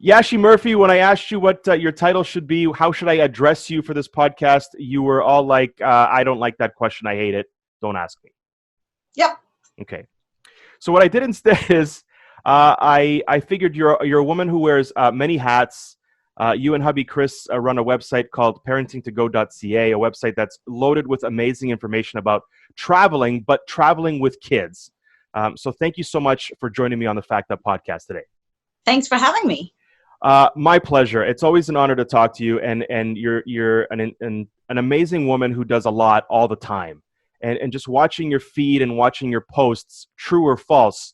Yashy Murphy, when I asked you what your title should be, how should I address you for this podcast, you were all like, I don't like that question. I hate it. Don't ask me. Yep. Okay. So what I did instead is I figured you're a woman who wears many hats. You and hubby Chris run a website called ParentingtoGo.ca, a website that's loaded with amazing information about traveling, but traveling with kids. So thank you so much for joining me on the Fact Up podcast today. Thanks for having me. My pleasure. It's always an honor to talk to you, and you're an amazing woman who does a lot all the time. And just watching your feed and watching your posts, true or false,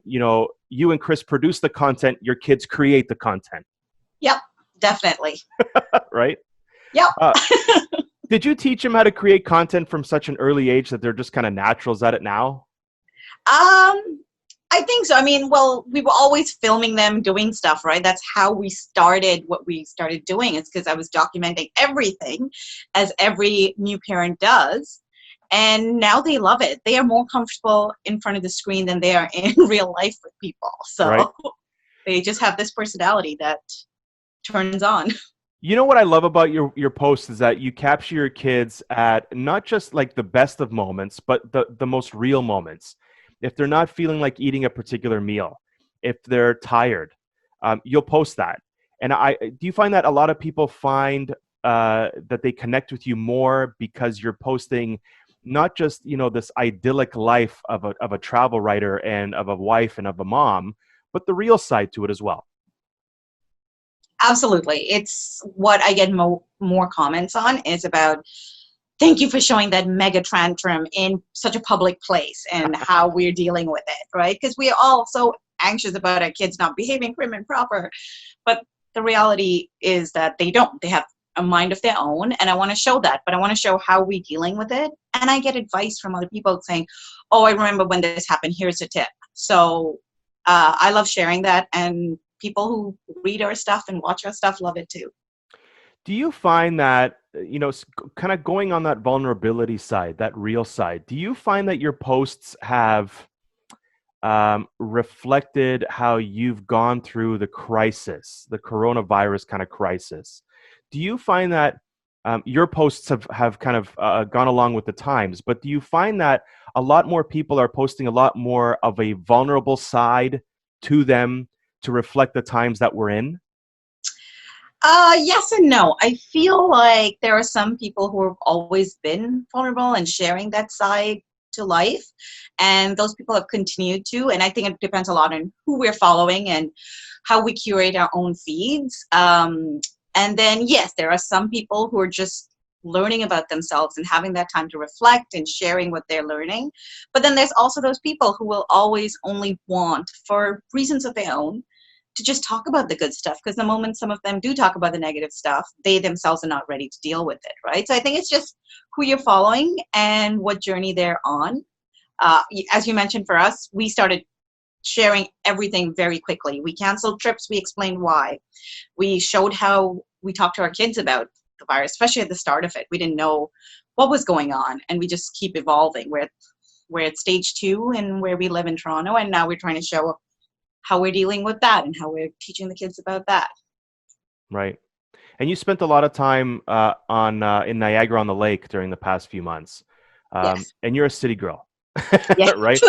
you and Chris produce the content, your kids create the content. Yep, definitely. Right? Yep. Did you teach them how to create content from such an early age that they're just kind of naturals at it now? I think so. I mean, well, we were always filming them doing stuff, right? That's how we started what we started doing. It's because I was documenting everything, as every new parent does. And now they love it. They are more comfortable in front of the screen than they are in real life with people. So right. They just have this personality that turns on. You know what I love about your posts is that you capture your kids at not just like the best of moments, but the most real moments. If they're not feeling like eating a particular meal, if they're tired, you'll post that. And do you find that a lot of people find that they connect with you more because you're posting not just, this idyllic life of a travel writer and of a wife and of a mom, but the real side to it as well? Absolutely. It's what I get more comments on is about, thank you for showing that mega tantrum in such a public place and how we're dealing with it, right? Because we are all so anxious about our kids not behaving prim and proper. But the reality is that they don't. They have a mind of their own, and I want to show that. But I want to show how we're dealing with it. And I get advice from other people saying, oh, I remember when this happened. Here's a tip. So I love sharing that, and people who read our stuff and watch our stuff love it too. Do you find that, kind of going on that vulnerability side, that real side, do you find that your posts have reflected how you've gone through the crisis, the coronavirus kind of crisis? Do you find that your posts have kind of gone along with the times, but do you find that a lot more people are posting a lot more of a vulnerable side to them to reflect the times that we're in? Yes and no. I feel like there are some people who have always been vulnerable and sharing that side to life, and those people have continued to, and I think it depends a lot on who we're following and how we curate our own feeds. And then, yes, there are some people who are just learning about themselves and having that time to reflect and sharing what they're learning. But then there's also those people who will always only want, for reasons of their own, to just talk about the good stuff, because the moment some of them do talk about the negative stuff, they themselves are not ready to deal with it, right? So I think it's just who you're following and what journey they're on. As you mentioned, for us, we started sharing everything very quickly. We canceled trips. We explained why. We showed how we talked to our kids about the virus, especially at the start of it. We didn't know what was going on, and we just keep evolving. We're at stage 2 and where we live in Toronto, and now we're trying to show how we're dealing with that and how we're teaching the kids about that. Right. And you spent a lot of time in Niagara on the Lake during the past few months. Yes. And you're a city girl, Yeah. right?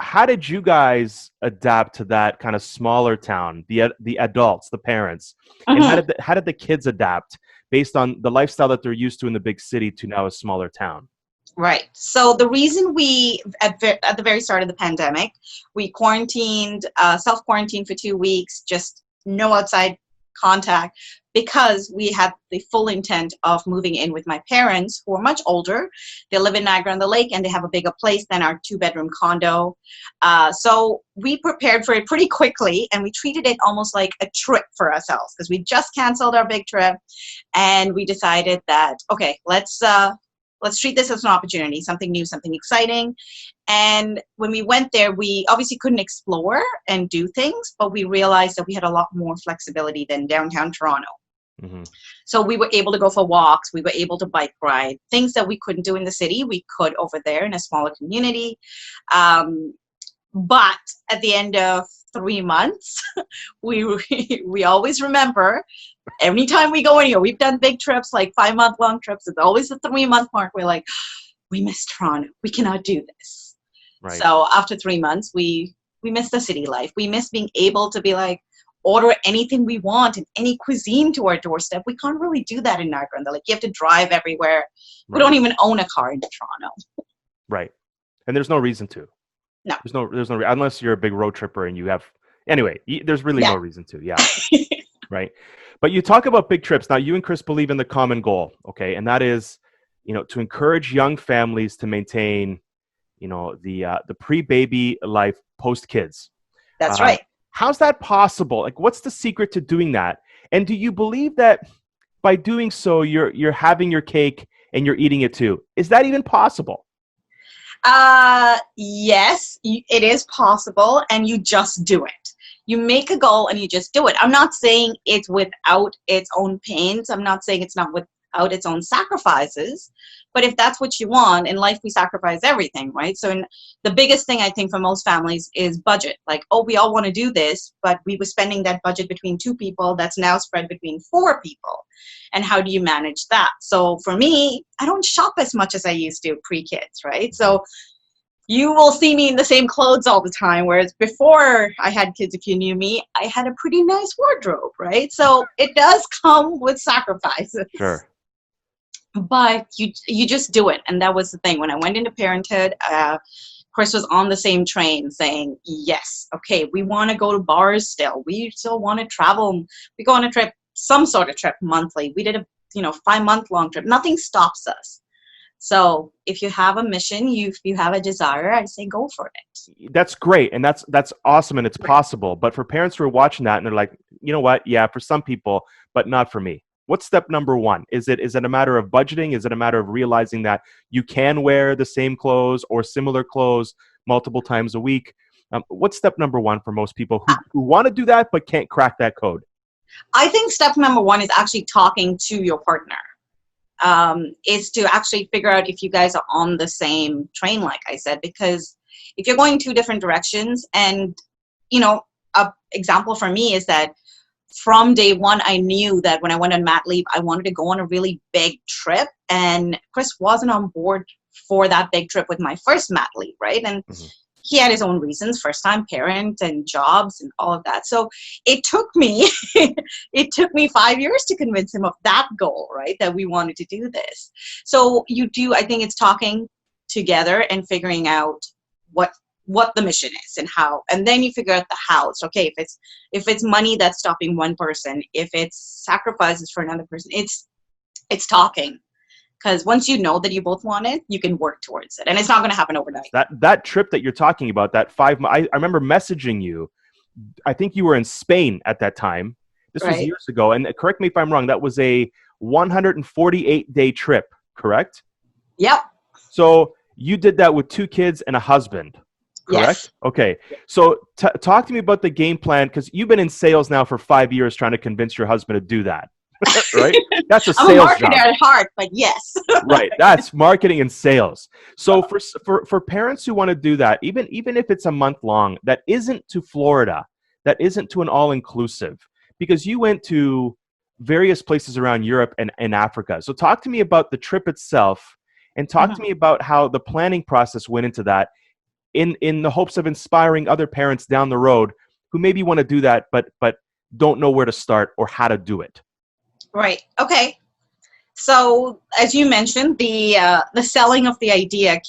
How did you guys adapt to that kind of smaller town, the adults, the parents? And how did the kids adapt based on the lifestyle that they're used to in the big city to now a smaller town? Right. So the reason we, at the very start of the pandemic, we quarantined, self-quarantined for 2 weeks, just no outside contact, because we had the full intent of moving in with my parents, who are much older. They live in Niagara on the Lake, and they have a bigger place than our 2-bedroom condo. So we prepared for it pretty quickly, and we treated it almost like a trip for ourselves, because we just canceled our big trip, and we decided that, okay, let's treat this as an opportunity, something new, something exciting. And when we went there, we obviously couldn't explore and do things, but we realized that we had a lot more flexibility than downtown Toronto. Mm-hmm. So we were able to go for walks. We were able to bike ride. Things that we couldn't do in the city, we could over there in a smaller community. But at the end of 3 months, we always remember. Anytime we go anywhere, we've done big trips, like 5-month long trips. It's always the 3-month mark. We're like, we miss Toronto. We cannot do this. Right. So after 3 months, we miss the city life. We miss being able to be like, order anything we want and any cuisine to our doorstep. We can't really do that in Niagara. Like, you have to drive everywhere. We don't even own a car in Toronto. Right. And there's no reason to. No. There's no unless you're a big road tripper and you have. Anyway, there's really no reason to. Yeah. Right. But you talk about big trips. Now, you and Chris believe in the common goal, okay? And that is, to encourage young families to maintain, the pre-baby life post-kids. That's right. How's that possible? Like, what's the secret to doing that? And do you believe that by doing so, you're having your cake and you're eating it too? Is that even possible? Yes, it is possible, and you just do it. You make a goal and you just do it. I'm not saying it's without its own pains. I'm not saying it's not without its own sacrifices. But if that's what you want, in life we sacrifice everything, right? So the biggest thing I think for most families is budget. Like, oh, we all want to do this, but we were spending that budget between 2 people that's now spread between 4 people. And how do you manage that? So for me, I don't shop as much as I used to pre-kids, right? So you will see me in the same clothes all the time, whereas before I had kids, if you knew me, I had a pretty nice wardrobe, right? So it does come with sacrifices. Sure. But you just do it. And that was the thing. When I went into parenthood, Chris was on the same train saying, yes, okay, we want to go to bars still. We still want to travel. We go on a trip, some sort of trip monthly. We did a 5-month long trip. Nothing stops us. So if you have a mission, if you have a desire, I say go for it. That's great. And that's awesome. And it's possible. But for parents who are watching that and they're like, you know what? Yeah, for some people, but not for me. What's step number one? Is it a matter of budgeting? Is it a matter of realizing that you can wear the same clothes or similar clothes multiple times a week? What's step number one for most people who want to do that but can't crack that code? I think step number one is actually talking to your partner. Is to actually figure out if you guys are on the same train, like I said, because if you're going 2 different directions, and a example for me is that from day one, I knew that when I went on mat leave, I wanted to go on a really big trip, and Chris wasn't on board for that big trip with my first mat leave, right? And he had his own reasons, first-time parent and jobs and all of that. So it took me, 5 years to convince him of that goal, right? That we wanted to do this. So I think it's talking together and figuring out what the mission is and how, and then you figure out the how. So, okay, if it's money that's stopping one person, if it's sacrifices for another person, it's talking. Because once you know that you both want it, you can work towards it. And it's not going to happen overnight. That trip that you're talking about, that 5 months, I remember messaging you. I think you were in Spain at that time. This was years ago. And correct me if I'm wrong, that was a 148-day trip, correct? Yep. So you did that with 2 kids and a husband, correct? Yes. Okay. So talk to me about the game plan, because you've been in sales now for 5 years trying to convince your husband to do that. Right? That's a sales I'm a marketer job. at heart, but yes. Right. That's marketing and sales. So for parents who want to do that, even if it's a month long, that isn't to Florida, that isn't to an all-inclusive, because you went to various places around Europe and Africa. So talk to me about the trip itself, and talk to me about how the planning process went into that in the hopes of inspiring other parents down the road who maybe want to do that, but don't know where to start or how to do it. Right. Okay. So as you mentioned, the selling of the idea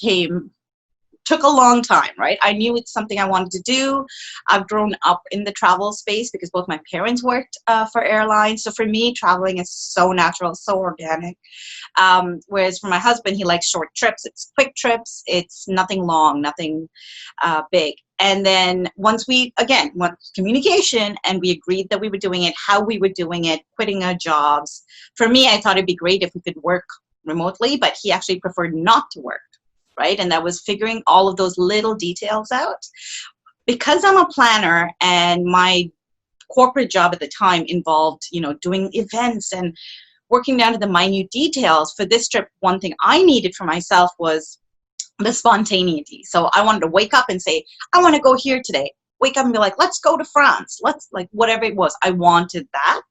took a long time, right? I knew it's something I wanted to do. I've grown up in the travel space because both my parents worked for airlines. So for me, traveling is so natural, so organic. Whereas for my husband, he likes short trips. It's quick trips. It's nothing long, nothing big. And then once communication, and we agreed that we were doing it, how we were doing it, quitting our jobs. For me, I thought it'd be great if we could work remotely, but he actually preferred not to work, right? And that was figuring all of those little details out. Because I'm a planner and my corporate job at the time involved, doing events and working down to the minute details. For this trip, one thing I needed for myself was the spontaneity. So I wanted to wake up and say, I want to go here today. wake up and be like, let's go to France. Let's like whatever it was. I wanted that.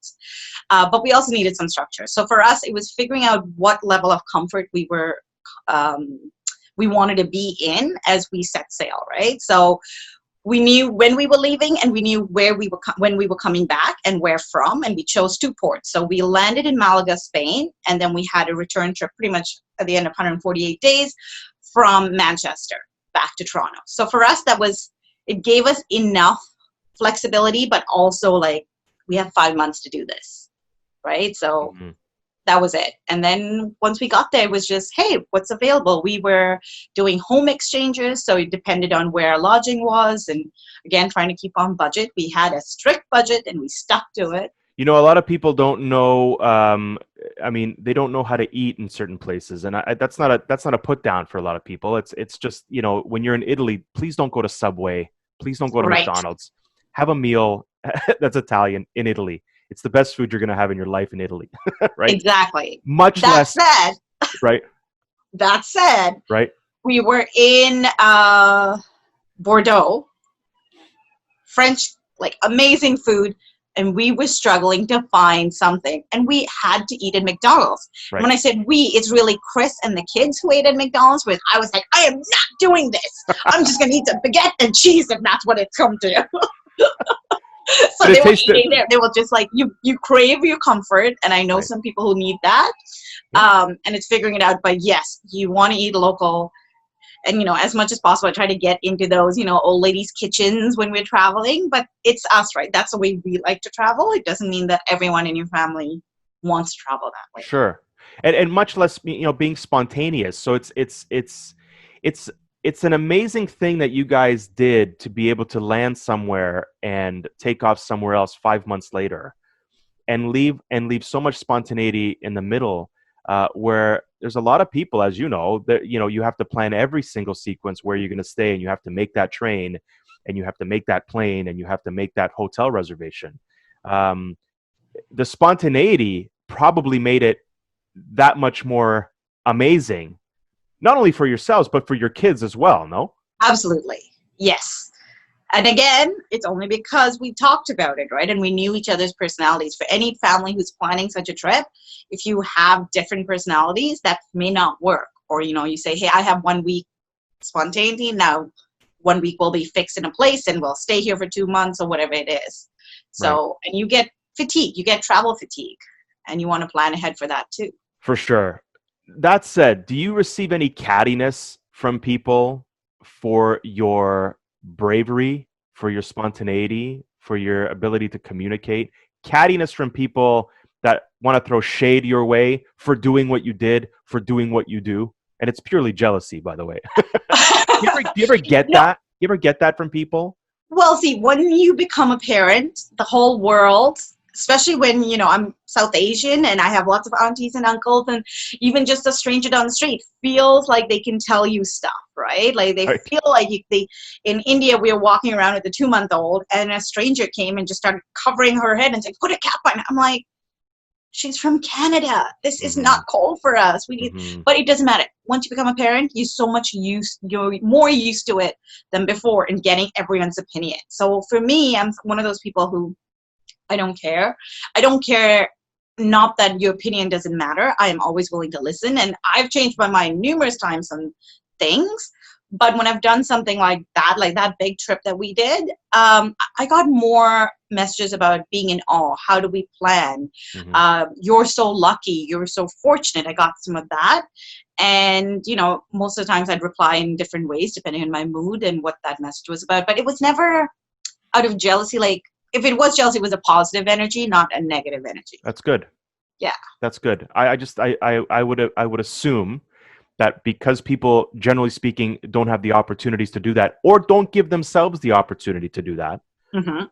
But we also needed some structure. So for us, it was figuring out what level of comfort we wanted to be in as we set sail, right? So we knew when we were leaving, and we knew where we were when we were coming back and where from, and we chose 2 ports. So we landed in Malaga, Spain, and then we had a return trip pretty much at the end of 148 days from Manchester back to Toronto. So for us, it gave us enough flexibility, but also like we have 5 months to do this, right? So that was it. And then once we got there, it was just, hey, what's available? We were doing home exchanges, so it depended on where our lodging was. And again, trying to keep on budget. We had a strict budget and we stuck to it. You know, a lot of people don't know. I mean, they don't know how to eat in certain places, and that's not a put down for a lot of people. It's just, you know, when you're in Italy, please don't go to Subway. Please don't go to McDonald's. Have a meal that's Italian in Italy. It's the best food you're going to have in your life in Italy, right? Exactly. Much less. That said, right. That said, right. We were in Bordeaux, French, like amazing food, and we were struggling to find something, and we had to eat at McDonald's. Right. And when I said we, it's really Chris and the kids who ate at McDonald's. With I was like, I am not doing this. I'm just going to eat some baguette and cheese if that's what it's come to. So they were eating there. They were just like, you crave your comfort, and I know some people who need that. And it's figuring it out. But yes, you want to eat local, and you know, as much as possible, I try to get into those, you know, old ladies' kitchens when we're traveling. But it's us, right? That's the way we like to travel. It doesn't mean that everyone in your family wants to travel that way. Sure, and much less, you know, being spontaneous. So it's an amazing thing that you guys did to be able to land somewhere and take off somewhere else 5 months later, and leave so much spontaneity in the middle, where there's a lot of people, as you know, that, you know, you have to plan every single sequence where you're going to stay, and you have to make that train, and you have to make that plane, and you have to make that hotel reservation. The spontaneity probably made it that much more amazing. Not only for yourselves, but for your kids as well, no? Absolutely. Yes. And again, it's only because we talked about it, right? And we knew each other's personalities. For any family who's planning such a trip, if you have different personalities, that may not work. Or, you know, you say, hey, I have 1 week spontaneity. Now, 1 week we'll be fixed in a place and we'll stay here for 2 months or whatever it is. So, right. And you get fatigue, you get travel fatigue, and you want to plan ahead for that too. For sure. That said, do you receive any cattiness from people for your bravery, for your spontaneity, for your ability to communicate? Cattiness from people that want to throw shade your way for doing what you did, for doing what you do? And it's purely jealousy, by the way. Do you ever get that? You ever get that from people? Well, see, when you become a parent, the whole world, especially when, you know, I'm South Asian and I have lots of aunties and uncles, and even just a stranger down the street feels like they can tell you stuff, right? Like they feel like in India, we were walking around with a 2-month-old, and a stranger came and just started covering her head and said, put a cap on. I'm like, she's from Canada. This is not cold for us. But it doesn't matter. Once you become a parent, you're more used to it than before in getting everyone's opinion. So for me, I'm one of those people who, I don't care. I don't care, not that your opinion doesn't matter. I am always willing to listen. And I've changed my mind numerous times on things. But when I've done something like that big trip that we did, I got more messages about being in awe. How do we plan? You're so lucky. You're so fortunate. I got some of that. And, you know, most of the times I'd reply in different ways, depending on my mood and what that message was about. But it was never out of jealousy. Like, if it was jealousy, it was a positive energy, not a negative energy. That's good. Yeah. That's good. I would assume that because people, generally speaking, don't have the opportunities to do that, or don't give themselves the opportunity to do that,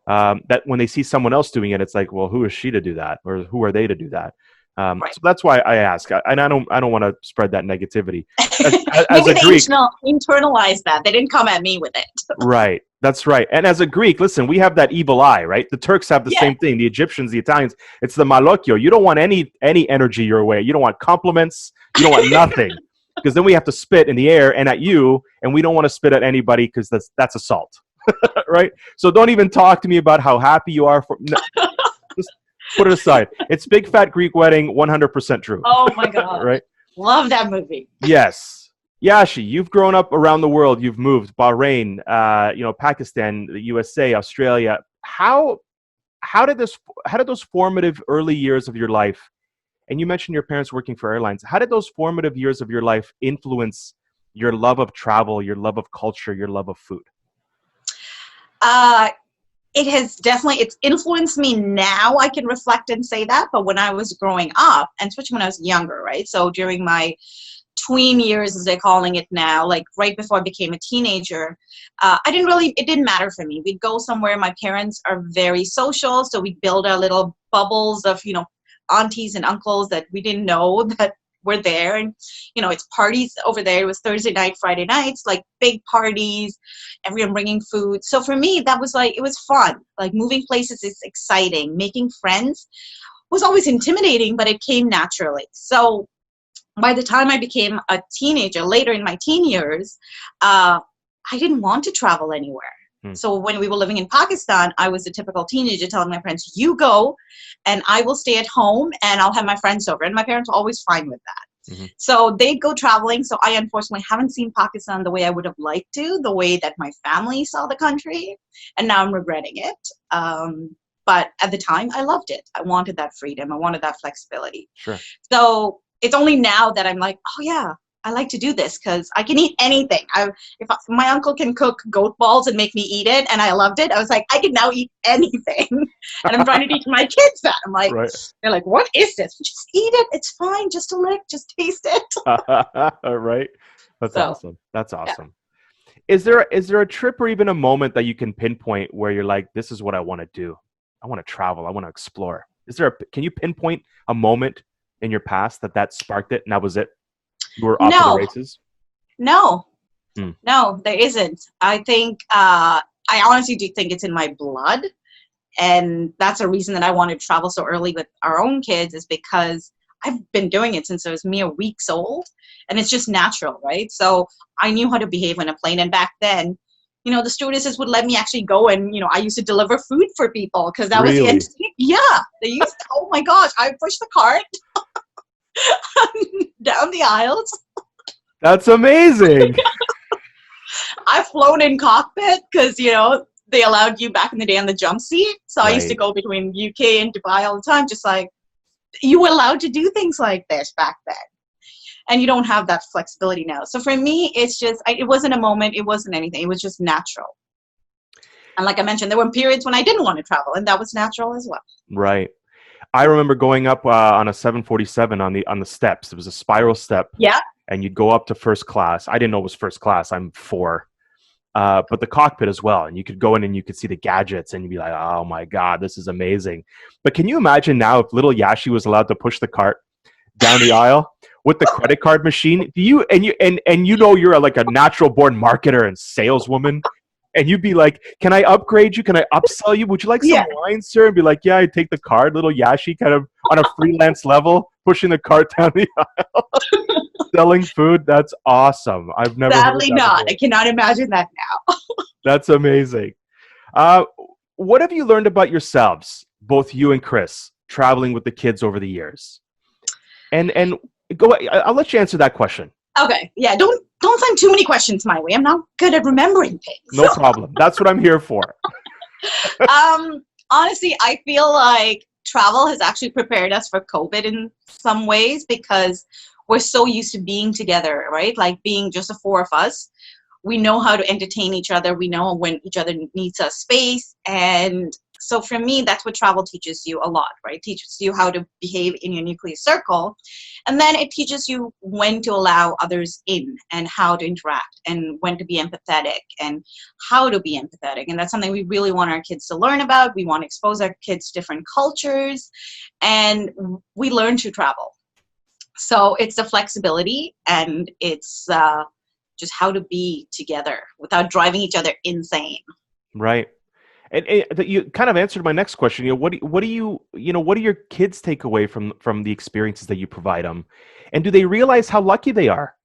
that when they see someone else doing it, it's like, well, who is she to do that? Or who are they to do that? So that's why I ask. I don't want to spread that negativity. As a Greek, internalize that. They didn't come at me with it. Right. That's right. And as a Greek, listen, we have that evil eye, right? The Turks have the same thing. The Egyptians, the Italians, it's the malocchio. You don't want any energy your way. You don't want compliments. You don't want nothing. Because then we have to spit in the air and at you, and we don't want to spit at anybody because that's assault. right? So don't even talk to me about how happy you are for. No, just put it aside. It's Big Fat Greek Wedding, 100% true, Oh my God. right? Love that movie. Yes. Yashi, you've grown up around the world. You've moved Bahrain, Pakistan, the USA, Australia. How did this? How did those formative early years of your life? And you mentioned your parents working for airlines. How did those formative years of your life influence your love of travel, your love of culture, your love of food? Uh, it has definitely, it's influenced me now. I can reflect and say that. But when I was growing up, and especially when I was younger, right? So during my tween years, as they're calling it now, like right before I became a teenager, it didn't matter for me. We'd go somewhere. My parents are very social. So we'd build our little bubbles of, aunties and uncles that we didn't know that were there. And, it's parties over there. It was Thursday night, Friday nights, like big parties, everyone bringing food. So for me, that was like, it was fun. Like moving places is exciting. Making friends was always intimidating, but it came naturally. So by the time I became a teenager, later in my teen years, I didn't want to travel anywhere. Hmm. So when we were living in Pakistan, I was a typical teenager telling my parents, you go and I will stay at home and I'll have my friends over. And my parents were always fine with that. Mm-hmm. So they'd go traveling. So I unfortunately haven't seen Pakistan the way I would have liked to, the way that my family saw the country. And now I'm regretting it. But at the time, I loved it. I wanted that freedom. I wanted that flexibility. Sure. So it's only now that I'm like, oh yeah, I like to do this because I can eat anything. My uncle can cook goat balls and make me eat it, and I loved it. I was like, I can now eat anything, and I'm trying to teach my kids that. I'm like, right. They're like, what is this? Just eat it. It's fine. Just a lick. Just taste it. Right. That's awesome. That's awesome. Yeah. Is there a trip or even a moment that you can pinpoint where you're like, this is what I want to do? I want to travel. I want to explore. Can you pinpoint a moment in your past that sparked it and that was it? You were off to the races? No, there isn't. I think, I honestly do think it's in my blood. And that's a reason that I wanted to travel so early with our own kids, is because I've been doing it since I was mere weeks old. And it's just natural, right? So I knew how to behave on a plane. And back then, the stewardesses would let me actually go and, I used to deliver food for people because that was the end. Yeah. They used to, oh my gosh, I pushed the cart down the aisles. That's amazing. I've flown in cockpit because, they allowed you back in the day on the jump seat. So right. I used to go between UK and Dubai all the time, just like you were allowed to do things like this back then. And you don't have that flexibility now. So for me, it's just, it wasn't a moment. It wasn't anything. It was just natural. And like I mentioned, there were periods when I didn't want to travel, and that was natural as well. Right. I remember going up on a 747 on the steps. It was a spiral step. Yeah. And you'd go up to first class. I didn't know it was first class. I'm 4. But the cockpit as well. And you could go in and you could see the gadgets and you'd be like, oh my God, this is amazing. But can you imagine now if little Yashi was allowed to push the cart down the aisle with the credit card machine? You're like a natural born marketer and saleswoman. And you'd be like, can I upgrade you? Can I upsell you? Would you like some wine, sir? And be like, yeah, I'd take the card. Little Yashi kind of on a freelance level, pushing the cart down the aisle, selling food. That's awesome. I've never Sadly heard that not. before. I cannot imagine that now. That's amazing. What have you learned about yourselves, both you and Chris, traveling with the kids over the years? And go. I'll let you answer that question. Okay. Yeah. Don't send too many questions my way. I'm not good at remembering things. No problem. That's what I'm here for. Honestly, I feel like travel has actually prepared us for COVID in some ways because we're so used to being together, right? Like being just the 4 of us. We know how to entertain each other. We know when each other needs a space. And so for me, that's what travel teaches you a lot, right? It teaches you how to behave in your nucleus circle. And then it teaches you when to allow others in and how to interact and when to be empathetic and how to be empathetic. And that's something we really want our kids to learn about. We want to expose our kids to different cultures, and we learn to travel. So it's the flexibility, and it's just how to be together without driving each other insane. Right. And you kind of answered my next question. What do your kids take away from the experiences that you provide them, and do they realize how lucky they are?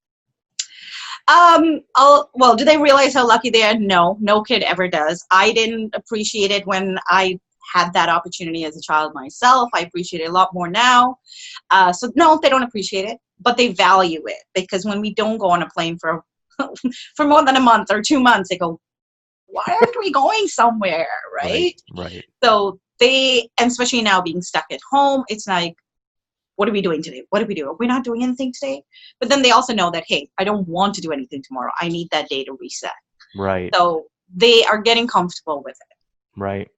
Well, do they realize how lucky they are? No, no kid ever does. I didn't appreciate it when I had that opportunity as a child myself. I appreciate it a lot more now. So no, they don't appreciate it, but they value it, because when we don't go on a plane for for more than a month or 2 months, they go, "Why aren't we going somewhere?" Right, Right? right, So they, and especially now being stuck at home, it's like, what are we doing today? What do we do? Are we not doing anything today? But then they also know that, hey, I don't want to do anything tomorrow. I need that day to reset. right, So they are getting comfortable with it. right.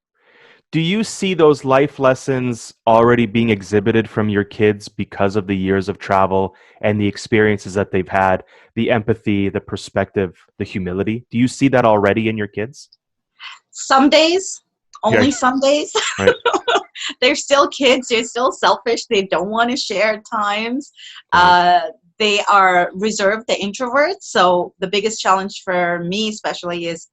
Do you see those life lessons already being exhibited from your kids because of the years of travel and the experiences that they've had, the empathy, the perspective, the humility? Do you see that already in your kids? Some days, Yeah, only some days. right, They're still kids. They're still selfish. They don't want to share at times. right, Uh, they are reserved, the introverts. So the biggest challenge for me, especially, is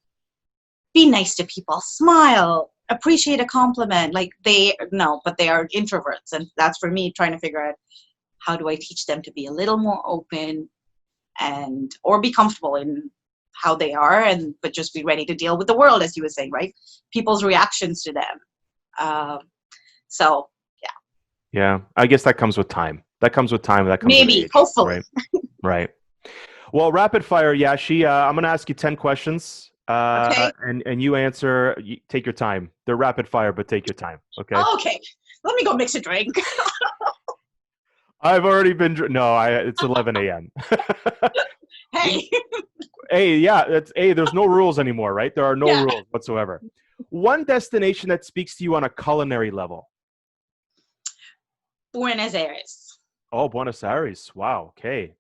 be nice to people, smile, appreciate a compliment. Like they, no, but they are introverts. And that's for me trying to figure out, how do I teach them to be a little more open, and or be comfortable in how they are, and but just be ready to deal with the world, as you were saying, right? People's reactions to them. Um, so yeah, yeah. I guess that comes with time. That comes with time. That comes with maybe, age. hopefully. Right, right. Well, rapid fire, Yashi. I'm going to ask you 10 questions, Okay. and you answer. Take your time. They're rapid fire, but take your time. Okay. Okay. Let me go mix a drink. I've already been. No, it's 11 a.m. Hey. Hey, yeah, there's no rules anymore, right? There are no Yeah. rules whatsoever. One destination that speaks to you on a culinary level. Buenos Aires. Oh, Buenos Aires. Wow. Okay.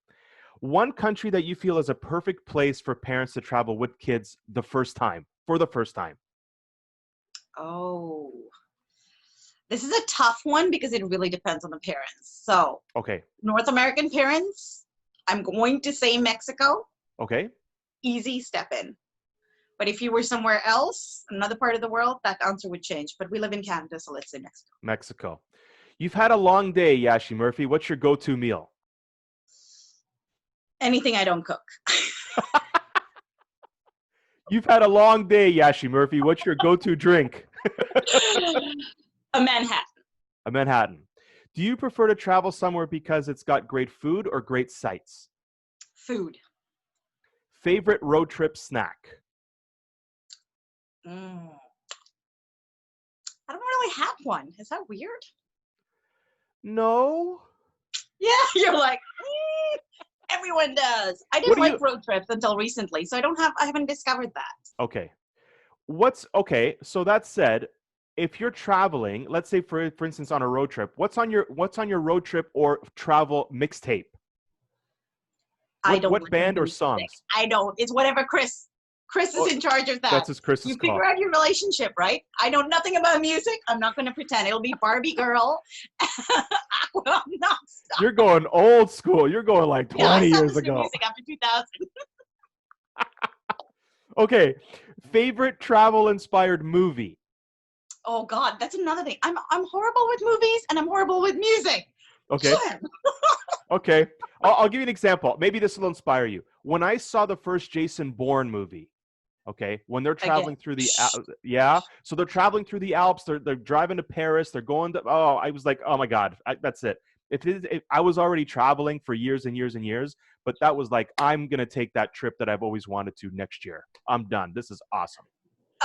One country that you feel is a perfect place for parents to travel with kids for the first time. Oh, this is a tough one because it really depends on the parents. So, Okay. North American parents, I'm going to say Mexico. Okay. Easy step in. But if you were somewhere else, another part of the world, that answer would change. But we live in Canada, so let's say Mexico. Mexico. You've had a long day, Yashi Murphy. What's your go-to meal? Anything I don't cook. You've had a long day, Yashi Murphy. What's your go-to drink? A Manhattan. A Manhattan. Do you prefer to travel somewhere because it's got great food or great sights? Food. Favorite road trip snack? Mm. I don't really have one. Is that weird? No. Yeah, you're like, everyone does. I What didn't do like you? road trips until recently, so I haven't discovered that. Okay. Okay? So that said, if you're traveling, let's say for instance on a road trip, what's on your road trip or travel mixtape? I don't What listen band to or music. songs? I don't. It's whatever Chris is Oh, in charge of that. that's as Chris's You call. figure out your relationship, right? I know nothing about music. I'm not going to pretend. It'll be Barbie Girl. Aqua nonstop. You're going old school. You're going like Yeah, I 20 stopped years listening to ago. music after 2000. Okay. Favorite travel inspired movie? Oh God, that's another thing. I'm horrible with movies and I'm horrible with music. Okay. Shit. Okay. I'll give you an example. Maybe this will inspire you. When I saw the first Jason Bourne movie, okay, when they're Again. traveling through yeah, so they're traveling through the Alps, they're driving to Paris, they're going to, oh, I was like, oh my God, that's it. If I was already traveling for years and years and years, but that was like, I'm going to take that trip that I've always wanted to next year. I'm done. This is awesome.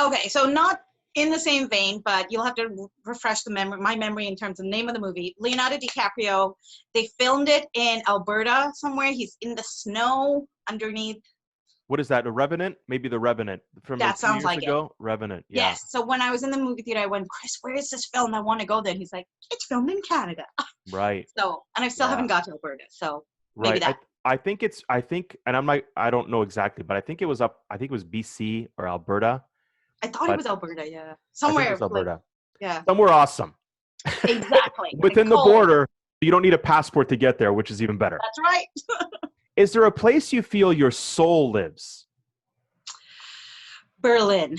Okay, so not in the same vein, but you'll have to refresh my memory in terms of the name of the movie. Leonardo DiCaprio, they filmed it in Alberta somewhere. He's in the snow underneath. What is that? A Revenant? Maybe the Revenant from a That few sounds years like it. ago. Revenant. Yeah. Yes. So when I was in the movie theater, I went, Chris, where is this film? I want to go there. And he's like, it's filmed in Canada. Right. So, and I still Yeah. haven't got to Alberta. So maybe Right. that. I think, and I don't know exactly, but I think it was BC or Alberta, I thought it but was Alberta. Yeah. I think it was Somewhere like, Alberta. yeah, Somewhere awesome. exactly. And Within the cold. border, you don't need a passport to get there, which is even better. That's right. Is there a place you feel your soul lives? Berlin.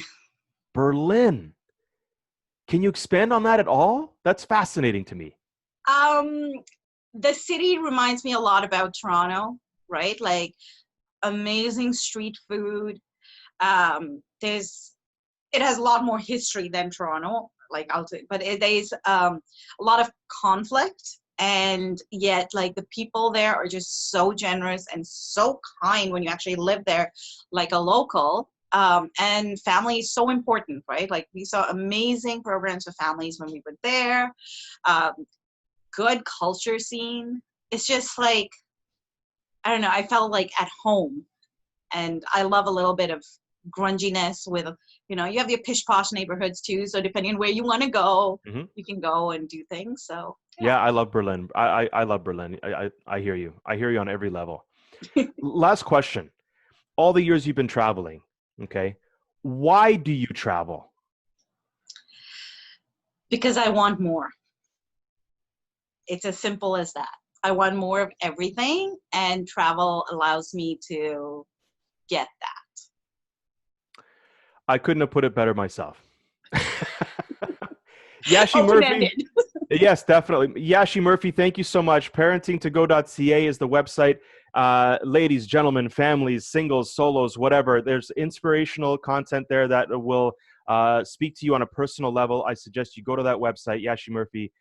Berlin. Can you expand on that at all? That's fascinating to me. Um, the city reminds me a lot about Toronto, right? Like amazing street food. It has a lot more history than Toronto, like I'll say, but there's a lot of conflict, and yet like the people there are just so generous and so kind when you actually live there, like a local. And family is so important, right? Like we saw amazing programs for families when we were there. Um, Good culture scene. It's just like, I don't know. I felt like at home, and I love a little bit of grunginess with, you have your pish posh neighborhoods too. So depending on where you want to go, Hmm. you can go and do things. So Yeah, I love Berlin. I love Berlin. I hear you. I hear you on every level. Last question. All the years you've been traveling, okay, why do you travel? because I want more. It's as simple as that. I want more of everything, and travel allows me to get that. I couldn't have put it better myself. Yashy Murphy. Open-ended. Yes, definitely. Yashy Murphy, thank you so much. ParentingtoGo.ca is the website. Ladies, gentlemen, families, singles, solos, whatever. There's inspirational content there that will speak to you on a personal level. I suggest you go to that website, Yashy Murphy.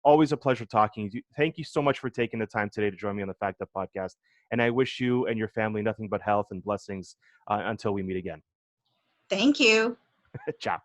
Always a pleasure talking to you. Thank you so much for taking the time today to join me on the Fact Up podcast. And I wish you and your family nothing but health and blessings until we meet again. Thank you. Ciao.